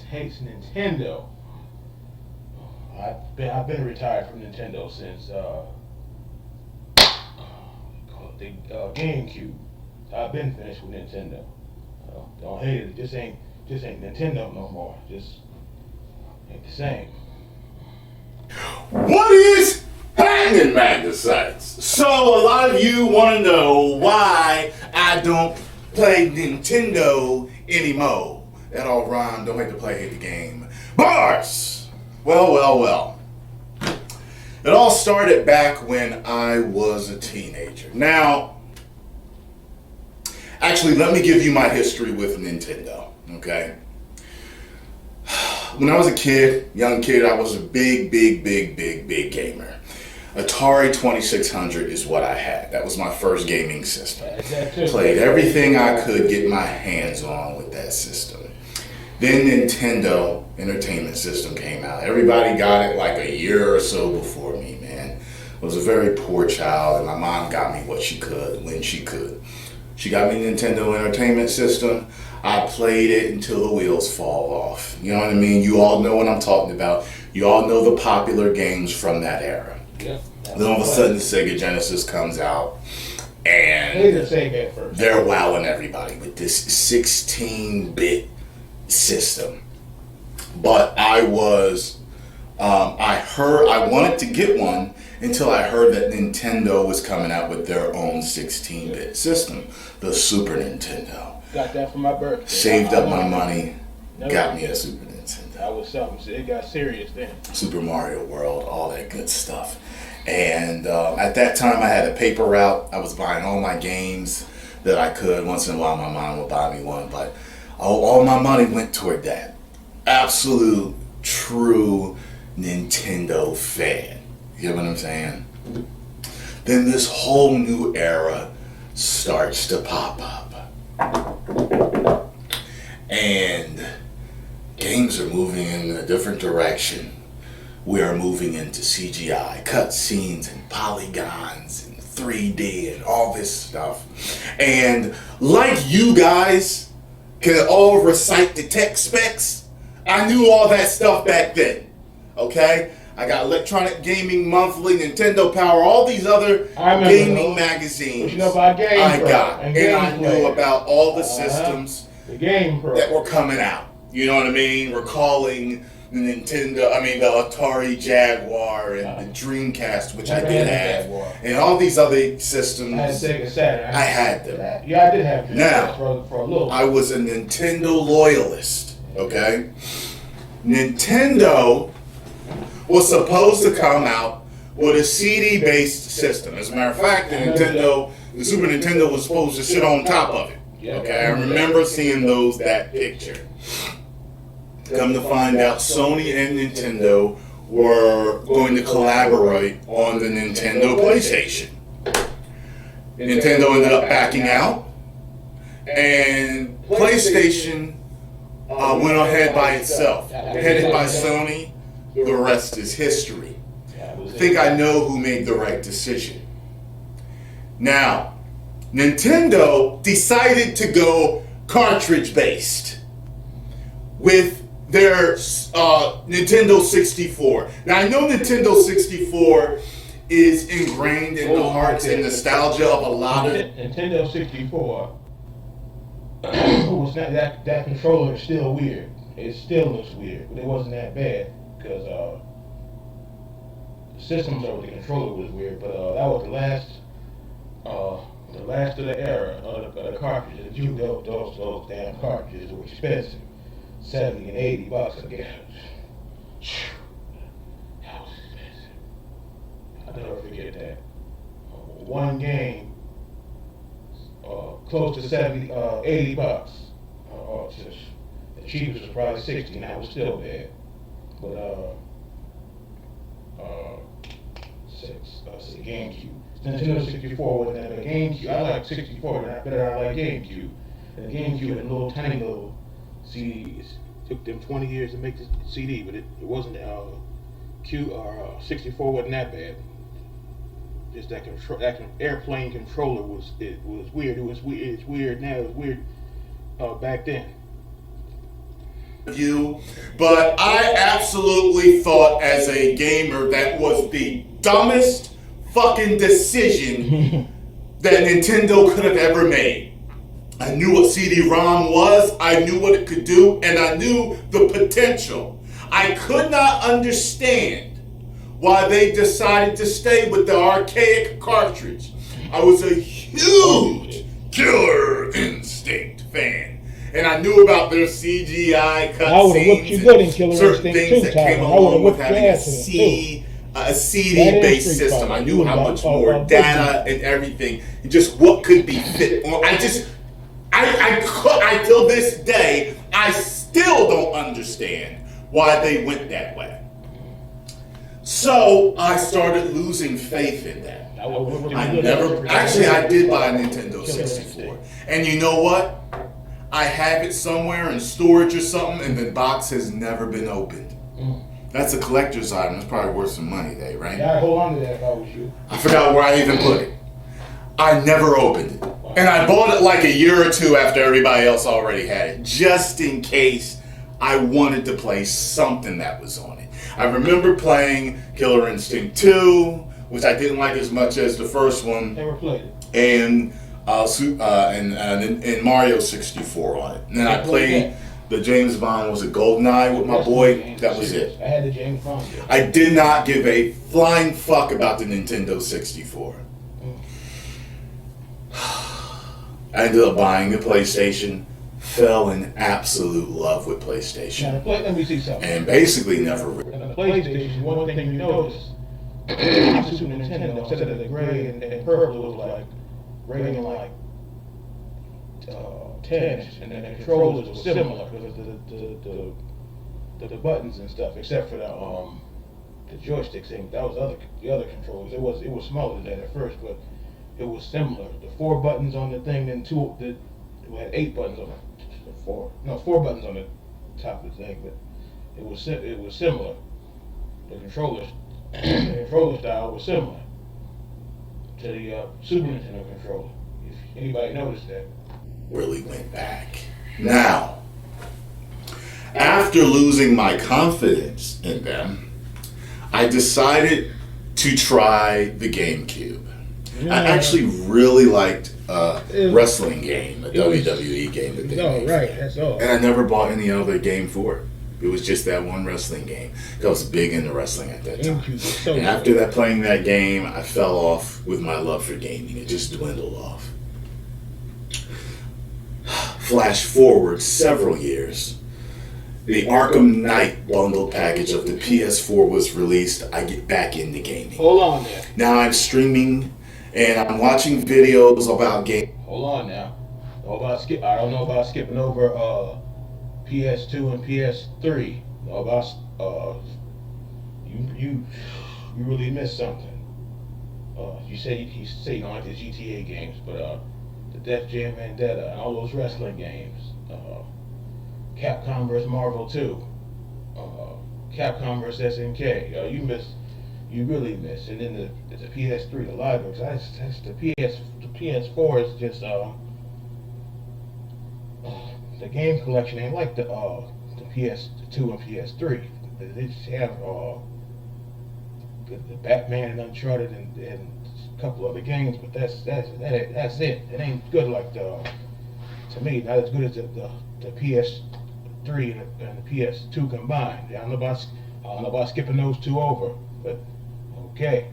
hates Nintendo. I've been retired from Nintendo since the GameCube. I've been finished with Nintendo. Don't hate it. Just ain't Nintendo no more. Just ain't the same. What is happening, Magnus sites? So a lot of you want to know why I don't play Nintendo anymore. That all rhyme. Don't hate to play, hate the game. Bars! Well. It all started back when I was a teenager. Now, actually, let me give you my history with Nintendo, okay? When I was a kid, young kid, I was a big gamer. Atari 2600 is what I had. That was my first gaming system. Played everything I could get my hands on with that system. Then Nintendo Entertainment System came out. Everybody got it like a year or so before me, man. I was a very poor child, and my mom got me what she could when she could. She got me Nintendo Entertainment System. I played it until the wheels fall off. You know what I mean? You all know what I'm talking about. You all know the popular games from that era. Yep. Then all of a sudden, the Sega Genesis comes out, and they're wowing everybody with this 16-bit system. But I wanted to get one until I heard that Nintendo was coming out with their own 16-bit system, the Super Nintendo. Got that for my birthday. Saved up my money, got me a Super Nintendo. That was something. It got serious then. Super Mario World, all that good stuff. And at that time, I had a paper route. I was buying all my games that I could. Once in a while, my mom would buy me one, but all my money went toward that. Absolute, true Nintendo fan. You know what I'm saying? Then this whole new era starts to pop up. And games are moving in a different direction. We are moving into CGI, cutscenes and polygons and 3D and all this stuff. And like you guys can all recite the tech specs, I knew all that stuff back then. Okay? I got Electronic Gaming Monthly, Nintendo Power, all these other gaming magazines. You know about Game I Pro got. And I knew about all the systems the Game Pro that were coming out. You know what I mean? Recalling the Atari Jaguar and the Dreamcast, which I did have, and all these other systems. I had Sega Saturn. I had them. Yeah, I did have them. Now, for a little. I was a Nintendo loyalist. Okay, Nintendo was supposed to come out with a CD-based system. As a matter of fact, the Super Nintendo was supposed to sit on top of it. Okay, I remember seeing that picture. Come to find out, Sony and Nintendo were going to collaborate on the Nintendo PlayStation. Nintendo ended up backing out, and PlayStation went ahead by itself, headed by Sony. The rest is history. I think I know who made the right decision. Now, Nintendo decided to go cartridge-based with their Nintendo 64. Now, I know Nintendo 64 is ingrained in the hearts and nostalgia of a lot of... Nintendo 64, was not, that controller is still weird. It still looks weird, but it wasn't that bad. Because the systems over the controller was weird, but that was the last of the era of the cartridges. Those damn cartridges were expensive, $70 and $80 a game. That was expensive. I'll never forget that. One game, close to $80. The cheapest was probably $60, and that was still bad. But GameCube. Nintendo 64 wasn't that bad. GameCube. I like 64 better than I like GameCube. And the GameCube had little tiny little CDs. It took them 20 years to make the CD, but it wasn't 64 wasn't that bad. Just that airplane controller was weird. It's weird now. It was weird back then. you, but I absolutely thought as a gamer that was the dumbest fucking decision that Nintendo could have ever made. I knew what CD-ROM was, I knew what it could do, and I knew the potential. I could not understand why they decided to stay with the archaic cartridge. I was a huge Killer Instinct fan, and I knew about their CGI cutscenes and certain things that came along with having a CD-based system. I knew how much more data and everything, and just what could be fit. I till this day, I still don't understand why they went that way. So I started losing faith in that. I did buy a Nintendo 64. And you know what? I have it somewhere in storage or something, and the box has never been opened. That's a collector's item. It's probably worth some money, right? Yeah, I'd hold on to that if I was you. I forgot where I even put it. I never opened it. And I bought it like a year or two after everybody else already had it, just in case I wanted to play something that was on it. I remember playing Killer Instinct 2, which I didn't like as much as the first one. Never played it. And Mario 64 on it. And then I played the James Bond, was it GoldenEye with my boy? That was it. I had the James Bond. I did not give a flying fuck about the Nintendo 64. I ended up buying the PlayStation, fell in absolute love with PlayStation. Now, let me see something. And basically never. And the PlayStation, one thing you notice, Super Nintendo, instead of the gray and purple, it was like gray and like tinge, and then the controllers were similar because the buttons and stuff, except for the joystick thing. That was the other controllers. It was smaller than that at first, but it was similar. The 4 buttons on the thing, and it had 8 buttons on it. 4 buttons on the top of the thing, but it was similar. The controller style was similar to the Super Nintendo controller. If anybody noticed that. Really went back. Now, after losing my confidence in them, I decided to try the GameCube. Yeah. I actually really liked a wrestling game, a WWE game that they made. Right, that's all. And I never bought any other game for it. It was just that one wrestling game. I was big into wrestling at that time. And after that, playing that game, I fell off with my love for gaming. It just dwindled off. Flash forward several years. The Arkham Knight bundle package of the PS4 was released. I get back into gaming. Hold on there. Now I'm streaming and I'm watching videos about games. Hold on now. I don't know about skipping over PS2 and PS3. You really missed something. You say you don't like the GTA games, but the Def Jam Vendetta and all those wrestling games. Capcom vs. Marvel 2. Capcom vs. SNK. You really missed. And then the PS3, the libraries. The PS4 is just the game collection ain't like the PS2 and PS3. They just have the Batman and Uncharted and a couple other games, but that's it. It ain't good like to me, not as good as the PS3 and the PS2 combined. I don't know about skipping those two over, but okay.